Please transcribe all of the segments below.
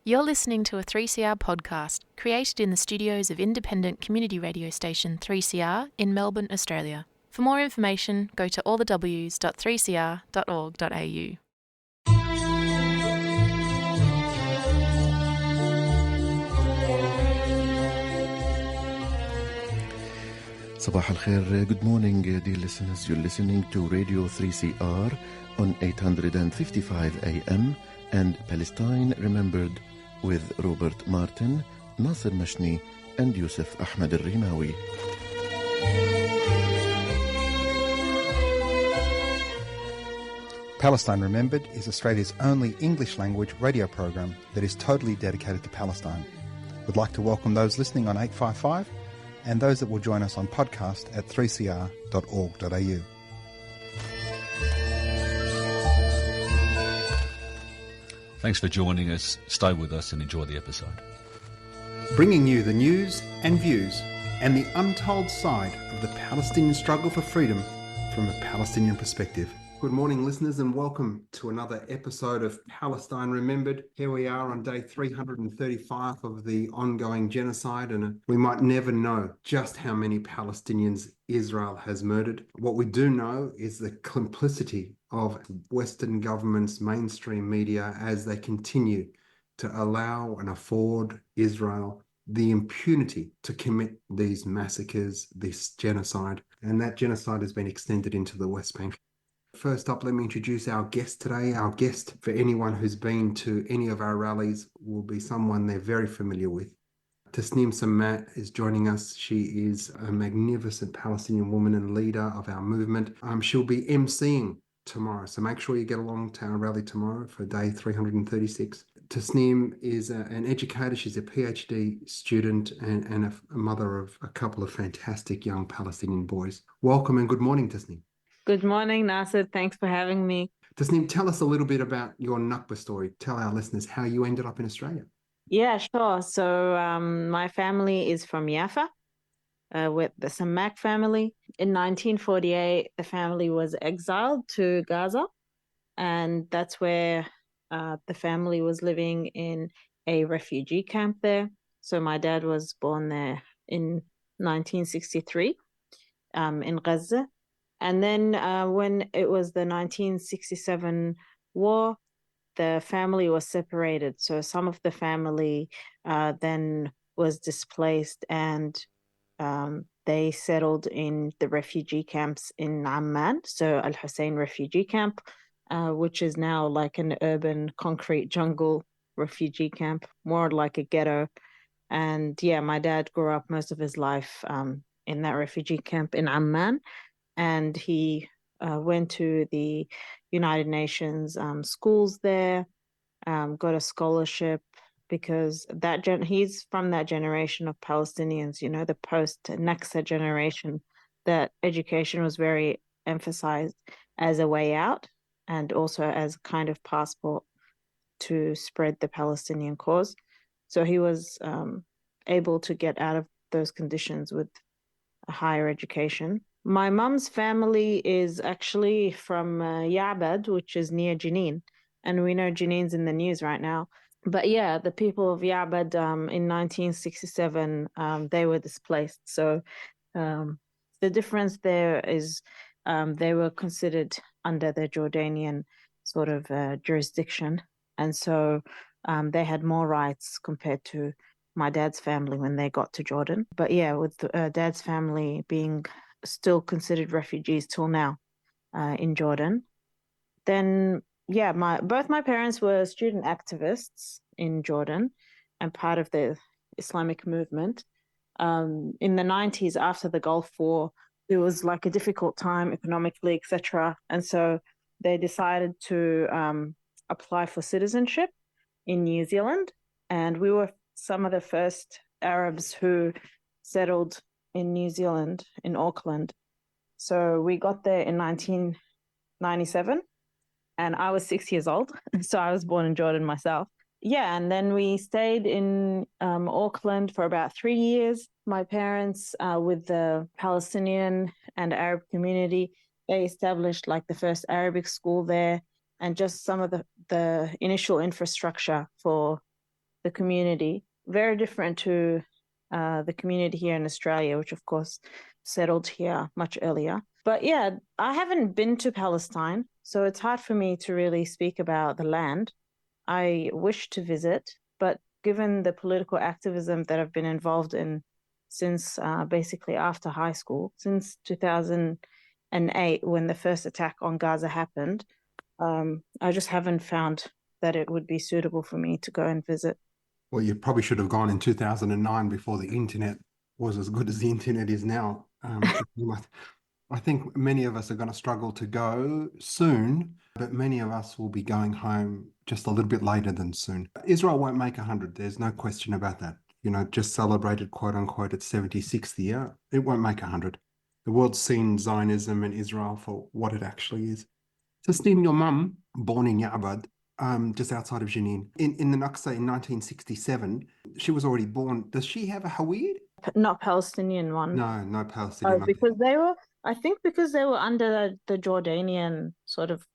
You're listening to a 3CR podcast created in the studios of independent community radio station 3CR in Melbourne, Australia. For more information, go to allthews.3cr.org.au. Sabah al-Khair, good morning dear listeners. You're listening to Radio 3CR on 855 AM and Palestine Remembered with Robert Martin, Nasser Mashni and Yusuf Ahmed al-Rimawi. Palestine Remembered is Australia's only English language radio program that is totally dedicated to Palestine. We'd like to welcome those listening on 855 and those that will join us on podcast at 3cr.org.au. Thanks for joining us. Stay with us and enjoy the episode. Bringing you the news and views and the untold side of the Palestinian struggle for freedom from a Palestinian perspective. Good morning, listeners, and welcome to another episode of Palestine Remembered. Here we are on day 335 of the ongoing genocide, and we might never know just how many Palestinians Israel has murdered. What we do know is the complicity of Western governments, mainstream media, as they continue to allow and afford Israel the impunity to commit these massacres, this genocide, and that genocide has been extended into the West Bank. First up, let me introduce our guest today. Our guest, for anyone who's been to any of our rallies, will be someone they're very familiar with. Tasnim Sammak is joining us. She is a magnificent Palestinian woman and leader of our movement. She'll be MCing tomorrow, so make sure you get along to our rally tomorrow for day 336. Tasnim is an educator. She's a PhD student and a mother of a couple of fantastic young Palestinian boys. Welcome and good morning, Tasnim. Good morning, Nasser. Thanks for having me. Tasnim, tell us a little bit about your Nakba story. Tell our listeners how you ended up in Australia. Yeah, sure. So my family is from Jaffa with the Sammak family. In 1948, the family was exiled to Gaza, and that's where the family was living in a refugee camp there. So my dad was born there in 1963 in Gaza. And then when it was the 1967 war, the family was separated. So some of the family then was displaced and they settled in the refugee camps in Amman. So Al-Hussein refugee camp, which is now like an urban concrete jungle refugee camp, more like a ghetto. And yeah, my dad grew up most of his life in that refugee camp in Amman. And he went to the United Nations schools there, got a scholarship because he's from that generation of Palestinians, you know, the post-Nakba generation, that education was very emphasized as a way out and also as a kind of passport to spread the Palestinian cause. So he was able to get out of those conditions with a higher education. My mum's family is actually from Ya'bad, which is near Jenin, and we know Jenin's in the news right now. But yeah, the people of Ya'bad in 1967, they were displaced. So the difference there is they were considered under the Jordanian sort of jurisdiction, and so they had more rights compared to my dad's family when they got to Jordan. But yeah, with dad's family being still considered refugees till now in Jordan. Then, yeah, both my parents were student activists in Jordan and part of the Islamic movement. In the 90s, after the Gulf War, it was like a difficult time economically, etc. And so they decided to apply for citizenship in New Zealand. And we were some of the first Arabs who settled in New Zealand, in Auckland. So we got there in 1997 and I was 6 years old. So I was born in Jordan myself. Yeah, and then we stayed in Auckland for about 3 years. My parents, with the Palestinian and Arab community, they established like the first Arabic school there and just some of the initial infrastructure for the community, very different to the community here in Australia, which of course settled here much earlier. But yeah, I haven't been to Palestine, so it's hard for me to really speak about the land. I wish to visit, but given the political activism that I've been involved in since basically after high school, since 2008, when the first attack on Gaza happened, I just haven't found that it would be suitable for me to go and visit. Well, you probably should have gone in 2009 before the internet was as good as the internet is now. I think many of us are going to struggle to go soon, but many of us will be going home just a little bit later than soon. Israel won't make 100. There's no question about that. You know, just celebrated, quote unquote, its 76th year. It won't make 100. The world's seen Zionism and Israel for what it actually is. Tasnim, your mum, born in Ya'bad, just outside of Jenin, in the Naksa in 1967, she was already born. Does she have a Hawid? Not Palestinian one. No Palestinian. Because I think because they were under the Jordanian sort of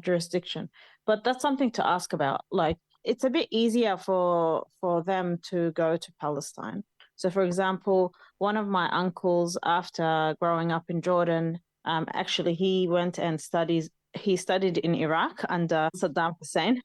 jurisdiction. But that's something to ask about. Like, it's a bit easier for them to go to Palestine. So, for example, one of my uncles, after growing up in Jordan, actually he went and studied in Iraq under Saddam Hussein,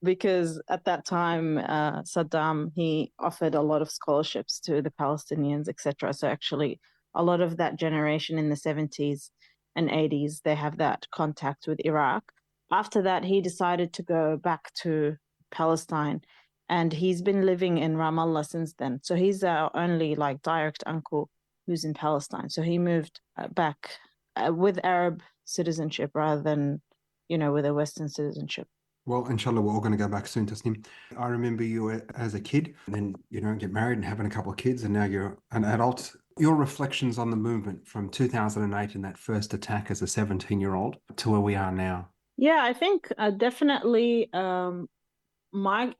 because at that time, Saddam, he offered a lot of scholarships to the Palestinians, etc. So actually, a lot of that generation in the 70s and 80s, they have that contact with Iraq. After that, he decided to go back to Palestine, and he's been living in Ramallah since then. So he's our only like direct uncle who's in Palestine. So he moved back with Arab citizenship rather than, with a Western citizenship. Well, inshallah, we're all going to go back soon, Tasnim. I remember you as a kid, and then, get married and having a couple of kids, and now you're an adult. Your reflections on the movement from 2008 and that first attack as a 17-year-old to where we are now. Yeah, I think definitely my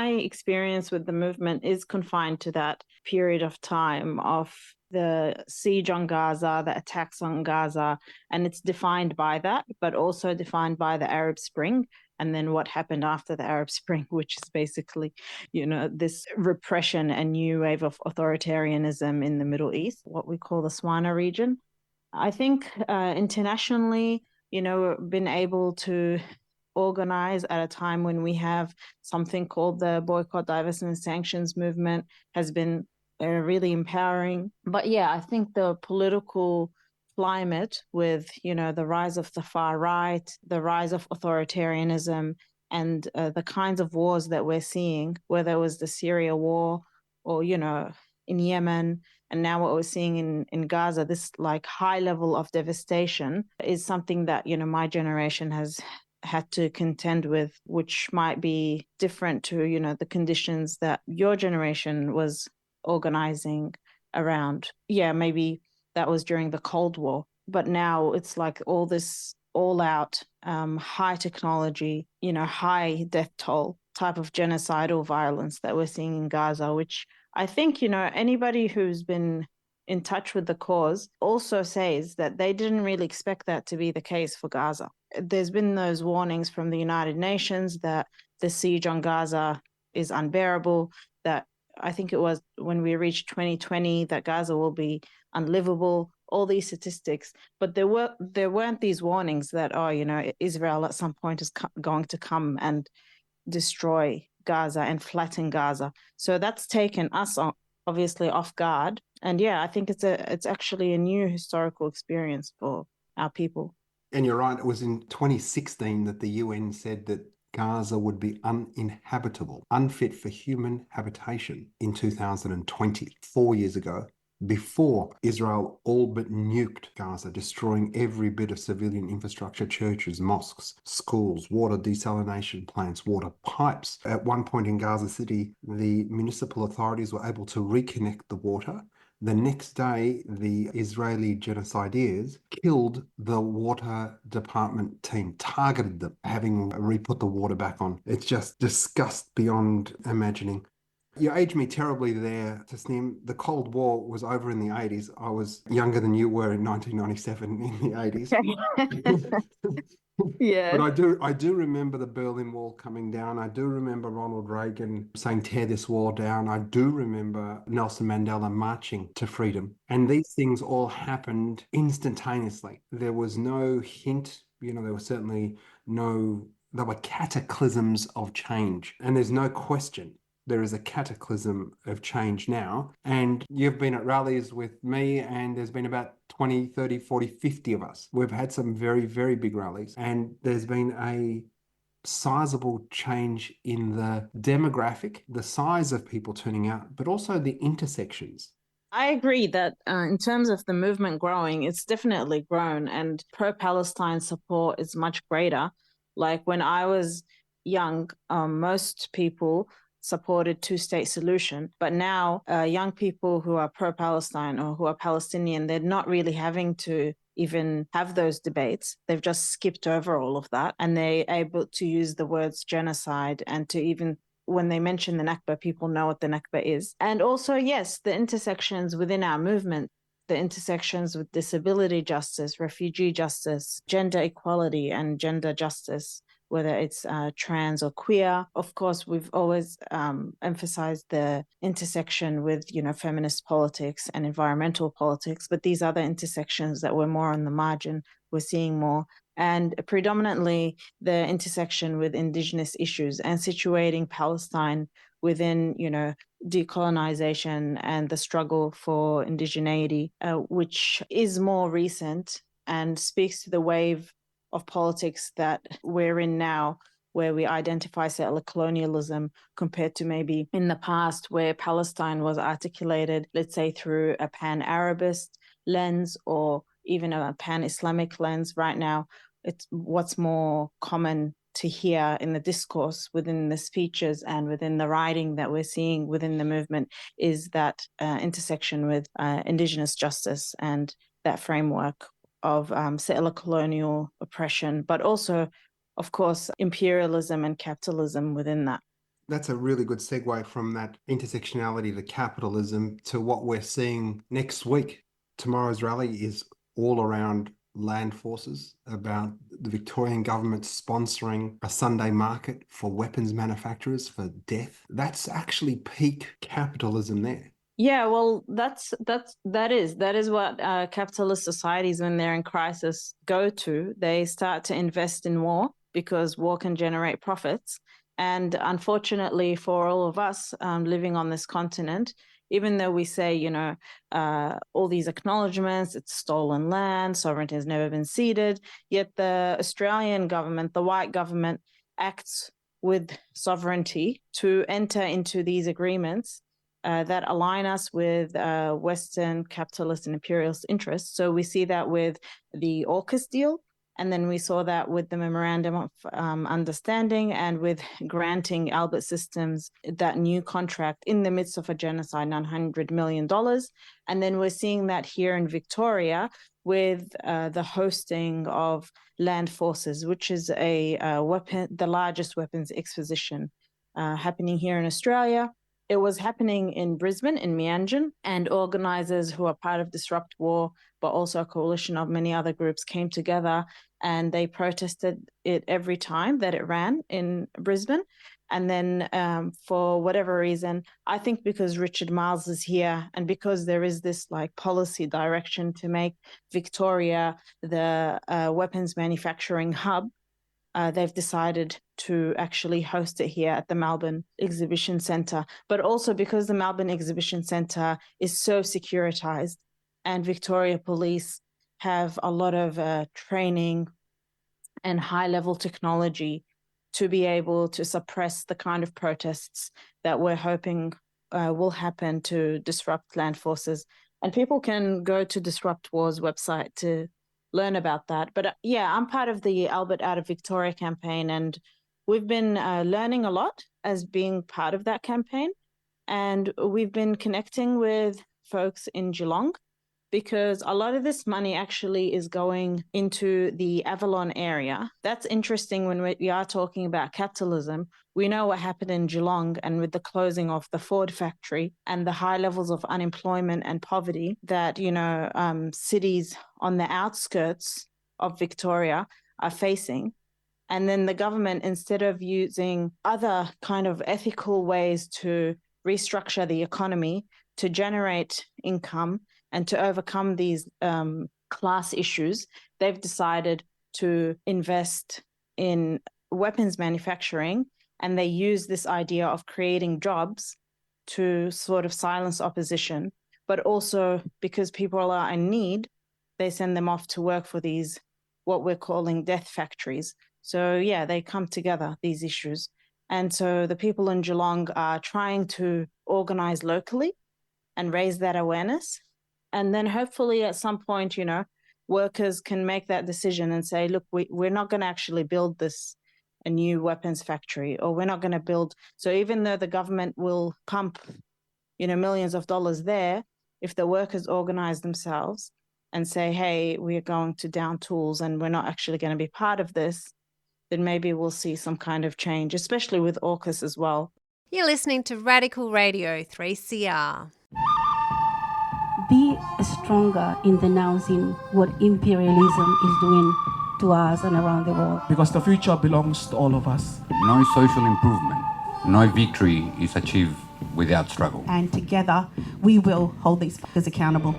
experience with the movement is confined to that period of time of the siege on Gaza, the attacks on Gaza, and it's defined by that, but also defined by the Arab Spring. And then what happened after the Arab Spring, which is basically, this repression and new wave of authoritarianism in the Middle East, what we call the Swana region. I think internationally, been able to organize at a time when we have something called the boycott, divestment, sanctions movement has been really empowering. But yeah, I think the political climate with, the rise of the far right, the rise of authoritarianism, and the kinds of wars that we're seeing, whether it was the Syria war or, in Yemen, and now what we're seeing in Gaza, this like high level of devastation is something that, my generation has had to contend with, which might be different to, the conditions that your generation was organizing around. Yeah, maybe that was during the Cold War, but now it's like all this all-out high technology, high death toll type of genocidal violence that we're seeing in Gaza, which I think, anybody who's been in touch with the cause also says that they didn't really expect that to be the case for Gaza. There's been those warnings from the United Nations that the siege on Gaza is unbearable, that I think it was when we reached 2020 that Gaza will be unlivable, all these statistics. But there weren't these warnings that, Israel at some point is going to come and destroy Gaza and flatten Gaza. So that's taken us obviously off guard. And yeah, I think it's actually a new historical experience for our people. And you're right, it was in 2016 that the UN said that Gaza would be uninhabitable, unfit for human habitation in 2020, 4 years ago, before Israel all but nuked Gaza, destroying every bit of civilian infrastructure, churches, mosques, schools, water desalination plants, water pipes. At one point in Gaza City, the municipal authorities were able to reconnect the water. The next day, the Israeli genocideers killed the water department team, targeted them, having re-put the water back on. It's just disgust beyond imagining. You aged me terribly there, Tasnim. The Cold War was over in the 80s. I was younger than you were in 1997 in the 80s. Yeah. But I do remember the Berlin Wall coming down. I do remember Ronald Reagan saying, tear this wall down. I do remember Nelson Mandela marching to freedom. And these things all happened instantaneously. There was no hint, there was certainly there were cataclysms of change. And there's no question there is a cataclysm of change now. And you've been at rallies with me, and there's been about 20, 30, 40, 50 of us. We've had some very, very big rallies, and there's been a sizable change in the demographic, the size of people turning out, but also the intersections. I agree that in terms of the movement growing, it's definitely grown, and pro-Palestine support is much greater. Like when I was young, most people supported two-state solution, but now young people who are pro-Palestine or who are Palestinian, they're not really having to even have those debates. They've just skipped over all of that, and they're able to use the words genocide, and to even when they mention the Nakba, people know what the Nakba is. And also, yes, the intersections within our movement, the intersections with disability justice, refugee justice, gender equality and gender justice, whether it's trans or queer. Of course, we've always emphasized the intersection with, feminist politics and environmental politics, but these other intersections that were more on the margin, we're seeing more. And predominantly the intersection with Indigenous issues and situating Palestine within, decolonization and the struggle for indigeneity, which is more recent and speaks to the wave of politics that we're in now, where we identify settler colonialism compared to maybe in the past where Palestine was articulated, let's say, through a pan-Arabist lens or even a pan-Islamic lens. Right now, it's what's more common to hear in the discourse within the speeches and within the writing that we're seeing within the movement is that intersection with Indigenous justice and that framework of settler colonial oppression, but also, of course, imperialism and capitalism within that. That's a really good segue from that intersectionality to capitalism to what we're seeing next week. Tomorrow's rally is all around land forces, about the Victorian government sponsoring a Sunday market for weapons manufacturers for death. That's actually peak capitalism there. Yeah, well, that is what capitalist societies, when they're in crisis, go to. They start to invest in war because war can generate profits. And unfortunately for all of us living on this continent, even though we say, all these acknowledgements, it's stolen land, sovereignty has never been ceded, yet the Australian government, the white government, acts with sovereignty to enter into these agreements that align us with Western capitalist and imperialist interests. So we see that with the AUKUS deal, and then we saw that with the Memorandum of Understanding and with granting Albert Systems that new contract in the midst of a genocide, $900 million. And then we're seeing that here in Victoria with the hosting of Land Forces, which is the largest weapons exposition happening here in Australia. It was happening in Brisbane, in Meanjin, and organisers who are part of Disrupt War, but also a coalition of many other groups, came together and they protested it every time that it ran in Brisbane. And then for whatever reason, I think because Richard Marles is here and because there is this policy direction to make Victoria the weapons manufacturing hub, they've decided to actually host it here at the Melbourne Exhibition Centre, but also because the Melbourne Exhibition Centre is so securitized and Victoria Police have a lot of training and high-level technology to be able to suppress the kind of protests that we're hoping will happen to disrupt land forces. And people can go to Disrupt War's website to learn about that. But yeah, I'm part of the Albert Out of Victoria campaign, and we've been learning a lot as being part of that campaign. And we've been connecting with folks in Geelong because a lot of this money actually is going into the Avalon area. That's interesting when we are talking about capitalism. We know what happened in Geelong, and with the closing of the Ford factory and the high levels of unemployment and poverty that, cities on the outskirts of Victoria are facing. And then the government, instead of using other kind of ethical ways to restructure the economy, to generate income and to overcome these class issues, they've decided to invest in weapons manufacturing, and they use this idea of creating jobs to sort of silence opposition. But also because people are in need, they send them off to work for these, what we're calling death factories. So yeah, they come together, these issues. And so the people in Geelong are trying to organise locally and raise that awareness. And then hopefully at some point, you know, workers can make that decision and say, look, we're not going to actually build a new weapons factory, or we're not going to build. So even though the government will pump, you know, millions of dollars there, if the workers organise themselves and say, hey, we're going to down tools and we're not actually going to be part of this, then maybe we'll see some kind of change, especially with AUKUS as well. You're listening to Radical Radio 3CR. Be stronger in denouncing what imperialism is doing to us and around the world. Because the future belongs to all of us. No social improvement, no victory is achieved without struggle. And together we will hold these fuckers accountable.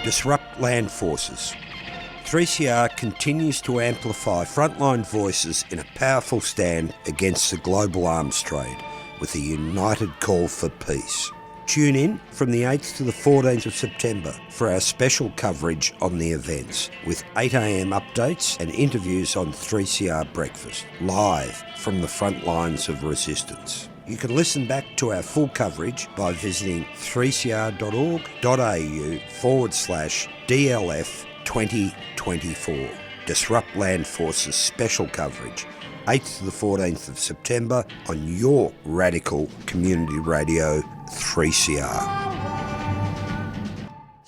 Disrupt land forces. 3CR continues to amplify frontline voices in a powerful stand against the global arms trade with a united call for peace. Tune in from the 8th to the 14th of September for our special coverage on the events with 8 a.m. updates and interviews on 3CR Breakfast, live from the front lines of resistance. You can listen back to our full coverage by visiting 3cr.org.au/DLF 2024. Disrupt Land Forces special coverage, 8th to the 14th of September on your Radical Community Radio 3CR.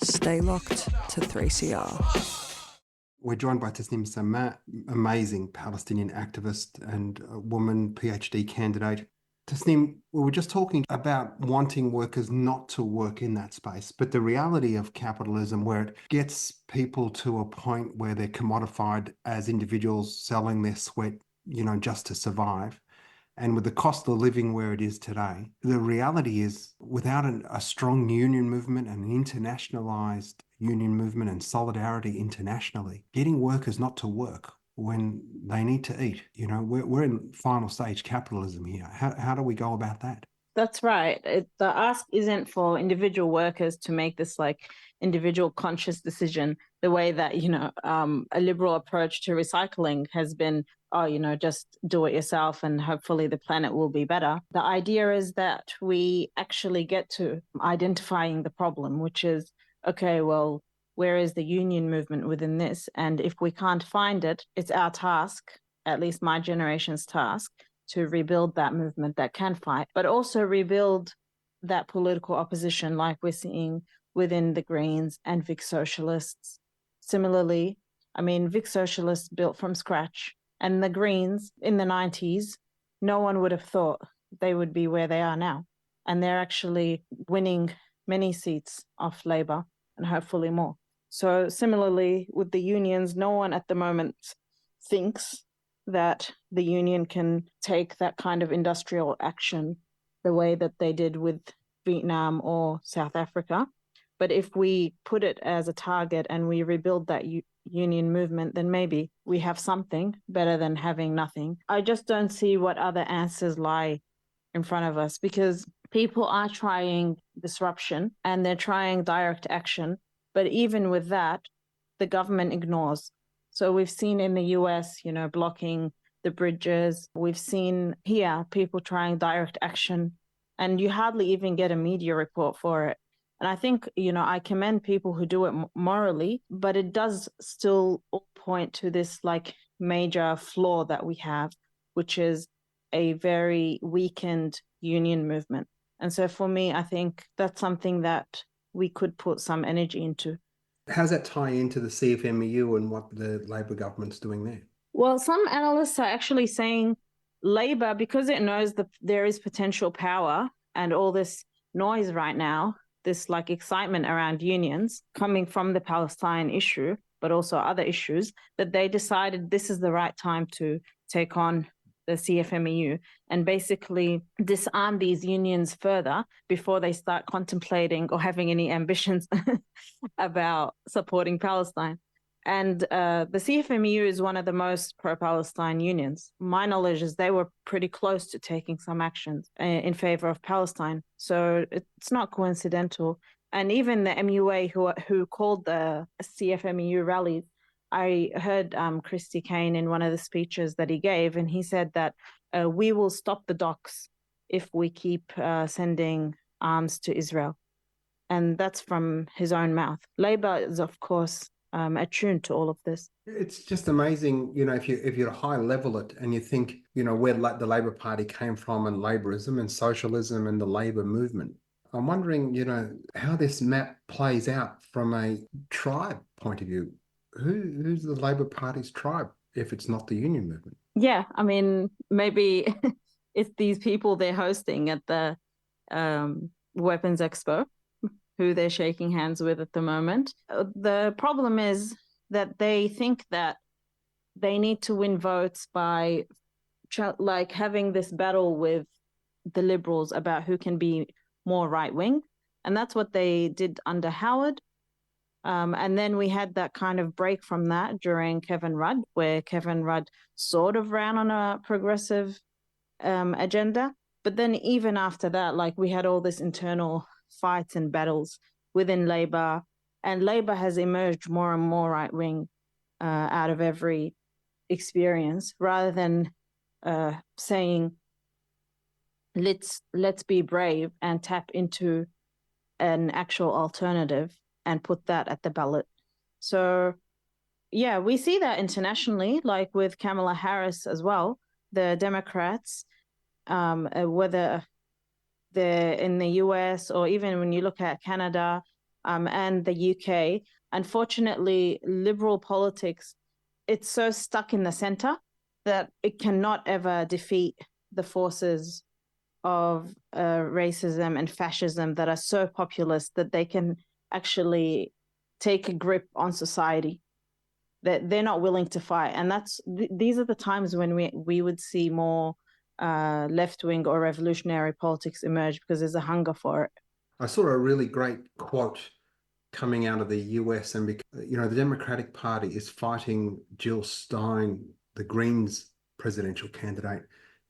Stay locked to 3CR. We're joined by Tasnim Sammak, amazing Palestinian activist and a woman PhD candidate. Tasnim, we were just talking about wanting workers not to work in that space, but the reality of capitalism, where it gets people to a point where they're commodified as individuals selling their sweat, you know, just to survive. And with the cost of living where it is today, the reality is without a strong union movement and an internationalized union movement and solidarity internationally, getting workers not to work when they need to eat, you know, we're in final stage capitalism here. How do we go about that? That's right. The ask isn't for individual workers to make this like individual conscious decision, the way that, you know, a liberal approach to recycling has been, oh, you know, just do it yourself and hopefully the planet will be better. The idea is that we actually get to identifying the problem, which is, okay, well, where is the union movement within this? And if we can't find it, it's our task, at least my generation's task, to rebuild that movement that can fight, but also rebuild that political opposition like we're seeing within the Greens and Vic Socialists. Similarly, I mean, Vic Socialists built from scratch, and the Greens in the 90s, no one would have thought they would be where they are now. And they're actually winning many seats off Labor and hopefully more. So similarly with the unions, no one at the moment thinks that the union can take that kind of industrial action the way that they did with Vietnam or South Africa. But if we put it as a target and we rebuild that union movement, then maybe we have something better than having nothing. I just don't see what other answers lie in front of us, because people are trying disruption and they're trying direct action. But even with that, the government ignores. So we've seen in the US, you know, blocking the bridges. We've seen here people trying direct action, and you hardly even get a media report for it. And I think, you know, I commend people who do it morally, but it does still point to this like major flaw that we have, which is a very weakened union movement. And so for me, I think that's something that we could put some energy into. How does that tie into the CFMEU and what the Labor government's doing there? Well, some analysts are actually saying Labor, because it knows that there is potential power and all this noise right now, this like excitement around unions coming from the Palestine issue, but also other issues, that they decided this is the right time to take on the CFMEU and basically disarm these unions further before they start contemplating or having any ambitions about supporting Palestine. And the CFMEU is one of the most pro-Palestine unions. My knowledge is they were pretty close to taking some actions in favor of Palestine. So it's not coincidental. And even the MUA who called the CFMEU rallies, I heard Christy Kane in one of the speeches that he gave, and he said that we will stop the docks if we keep sending arms to Israel. And that's from his own mouth. Labour is, of course, attuned to all of this. It's just amazing, if you high level it and you think, where the Labor Party came from and Labourism and socialism and the Labour movement. I'm wondering, how this map plays out from a tribe point of view. Who's the Labor Party's tribe if it's not the union movement? Yeah, I mean, maybe it's these people they're hosting at the Weapons Expo, who they're shaking hands with at the moment. The problem is that they think that they need to win votes by like having this battle with the Liberals about who can be more right-wing. And that's what they did under Howard. And then we had that kind of break from that during Kevin Rudd, where Kevin Rudd sort of ran on a progressive agenda. But then even after that, like we had all this internal fights and battles within Labor, and Labor has emerged more and more right-wing out of every experience, rather than saying, let's be brave and tap into an actual alternative and put that at the ballot. So, yeah, we see that internationally, like with Kamala Harris as well. The Democrats, whether they're in the US or even when you look at Canada and the UK, unfortunately, liberal politics, it's so stuck in the center that it cannot ever defeat the forces of racism and fascism that are so populist that they can actually take a grip on society, that they're not willing to fight. And these are the times when we would see more left-wing or revolutionary politics emerge, because there's a hunger for it. I saw a really great quote coming out of the US, and the Democratic Party is fighting Jill Stein, the Greens presidential candidate,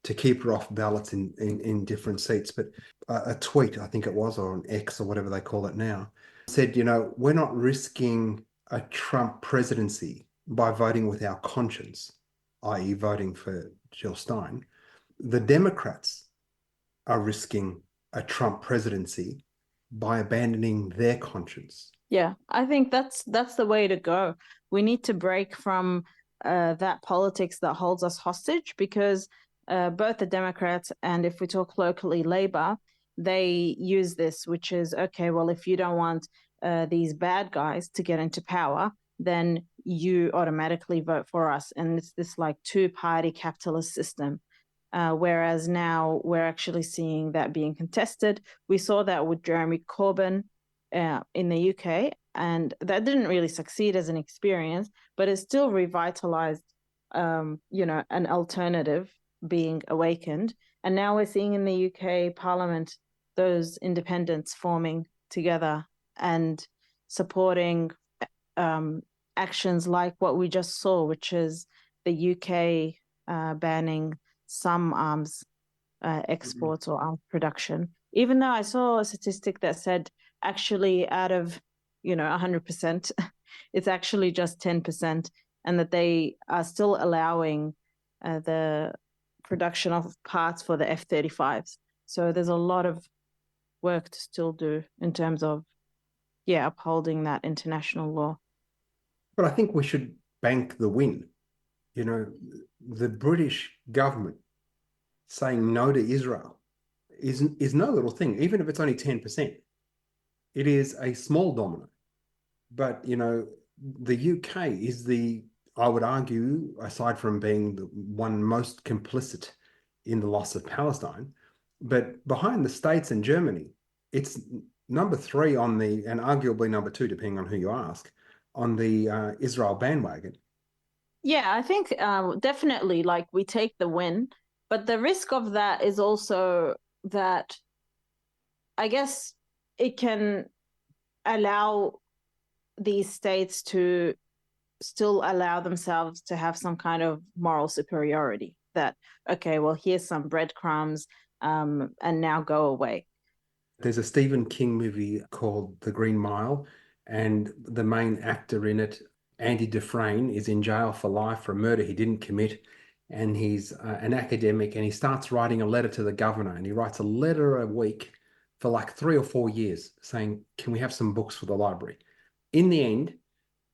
to keep her off ballots in different seats. But a tweet, I think it was, or an X or whatever they call it now, said, we're not risking a Trump presidency by voting with our conscience, i.e. voting for Jill Stein. The Democrats are risking a Trump presidency by abandoning their conscience. Yeah, I think that's the way to go. We need to break from that politics that holds us hostage, because both the Democrats and, if we talk locally, Labor, they use this, which is, okay, well, if you don't want these bad guys to get into power, then you automatically vote for us. And it's this like two-party capitalist system. Whereas now we're actually seeing that being contested. We saw that with Jeremy Corbyn in the UK, and that didn't really succeed as an experience, but it still revitalized, an alternative being awakened. And now we're seeing in the UK Parliament those independents forming together and supporting actions like what we just saw, which is the UK banning some arms exports or arms production. Even though I saw a statistic that said actually out of 100%, it's actually just 10%, and that they are still allowing the production of parts for the F-35s. So there's a lot of work to still do in terms of, upholding that international law. But I think we should bank the win. The British government saying no to Israel is no little thing, even if it's only 10%. It is a small domino. But, the UK is I would argue, aside from being the one most complicit in the loss of Palestine, but behind the States and Germany, it's number 3 on the, and arguably number 2, depending on who you ask, on the Israel bandwagon. Yeah, I think definitely, like, we take the win, but the risk of that is also that I guess it can allow these states to still allow themselves to have some kind of moral superiority that, okay, well, here's some breadcrumbs, and now go away. There's a Stephen King movie called The Green Mile, and the main actor in it, Andy Dufresne, is in jail for life for a murder he didn't commit. And he's an academic, and he starts writing a letter to the governor, and he writes a letter a week for like 3 or 4 years saying, can we have some books for the library? In the end,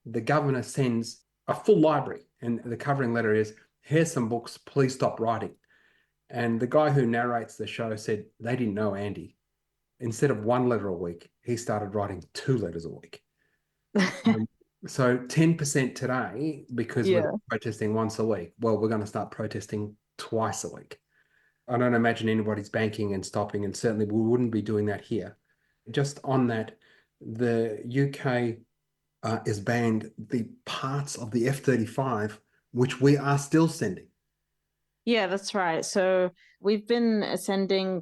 the governor sends a full library, and the covering letter is, here's some books, please stop writing. And the guy who narrates the show said they didn't know Andy. Instead of 1 letter a week, he started writing 2 letters a week. So 10% today, because we're protesting once a week. Well, we're going to start protesting twice a week. I don't imagine anybody's banking and stopping, and certainly we wouldn't be doing that here. Just on that, the UK has banned the parts of the F-35, which we are still sending. Yeah, that's right. So we've been sending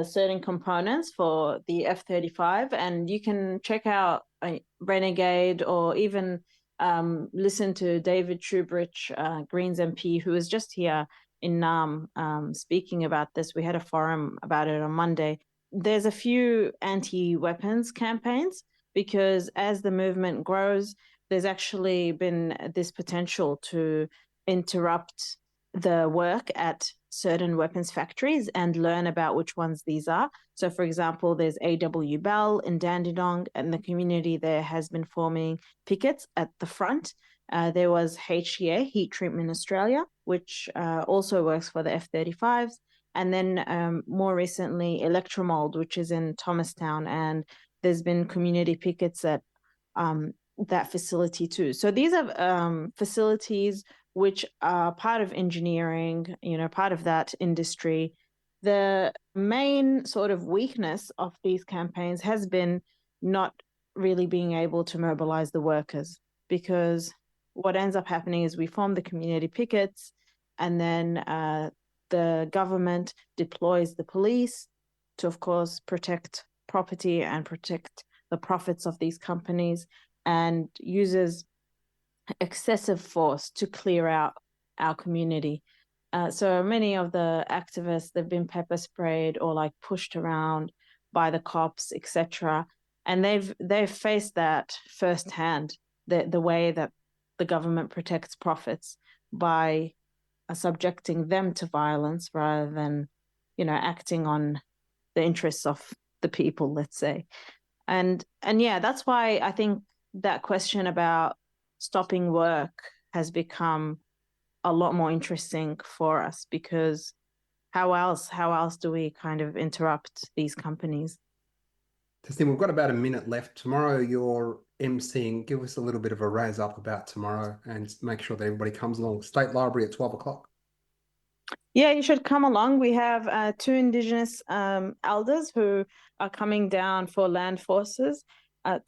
certain components for the F-35, and you can check out Renegade, or even listen to David Shoebridge, Greens MP, who was just here in Nam speaking about this. We had a forum about it on Monday. There's a few anti-weapons campaigns, because as the movement grows, there's actually been this potential to interrupt the work at certain weapons factories and learn about which ones these are. So, for example, there's AW Bell in Dandenong, and the community there has been forming pickets at the front. There was HTA, Heat Treatment Australia, which also works for the F-35s. And then more recently, Electromold, which is in Thomastown, and there's been community pickets at that facility too. So these are facilities which are part of engineering, part of that industry. The main sort of weakness of these campaigns has been not really being able to mobilize the workers, because what ends up happening is we form the community pickets, and then the government deploys the police to, of course, protect property and protect the profits of these companies, and uses excessive force to clear out our community. So many of the activists, they've been pepper sprayed or like pushed around by the cops, etc. And they've faced that firsthand, the way that the government protects profits by subjecting them to violence rather than, acting on the interests of the people, let's say. And yeah, that's why I think that question about stopping work has become a lot more interesting for us, because how else do we kind of interrupt these companies? Tasnim, we've got about a minute left. Tomorrow you're emceeing. Give us a little bit of a razz up about tomorrow, and make sure that everybody comes along. State Library at 12 o'clock. Yeah, you should come along. We have 2 Indigenous elders who are coming down for land forces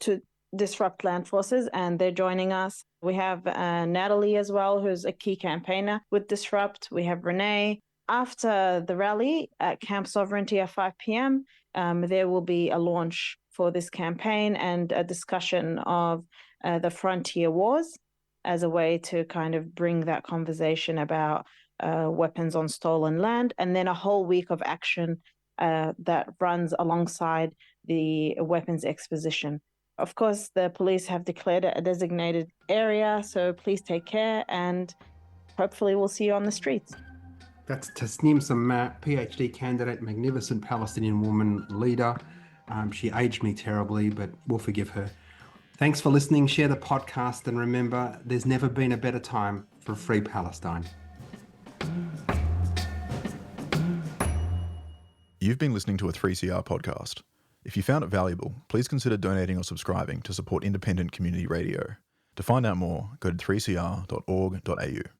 to disrupt land forces, and they're joining us. We have Natalie as well, who's a key campaigner with Disrupt. We have Renee. After the rally at Camp Sovereignty at 5 p.m, there will be a launch for this campaign and a discussion of the frontier wars as a way to kind of bring that conversation about weapons on stolen land, and then a whole week of action that runs alongside the weapons exposition. Of course, the police have declared it a designated area, so please take care, and hopefully we'll see you on the streets. That's Tasnim Sammak, PhD candidate, magnificent Palestinian woman leader. She aged me terribly, but we'll forgive her. Thanks for listening. Share the podcast, and remember, there's never been a better time for free Palestine. You've been listening to a 3CR podcast. If you found it valuable, please consider donating or subscribing to support independent community radio. To find out more, go to 3cr.org.au.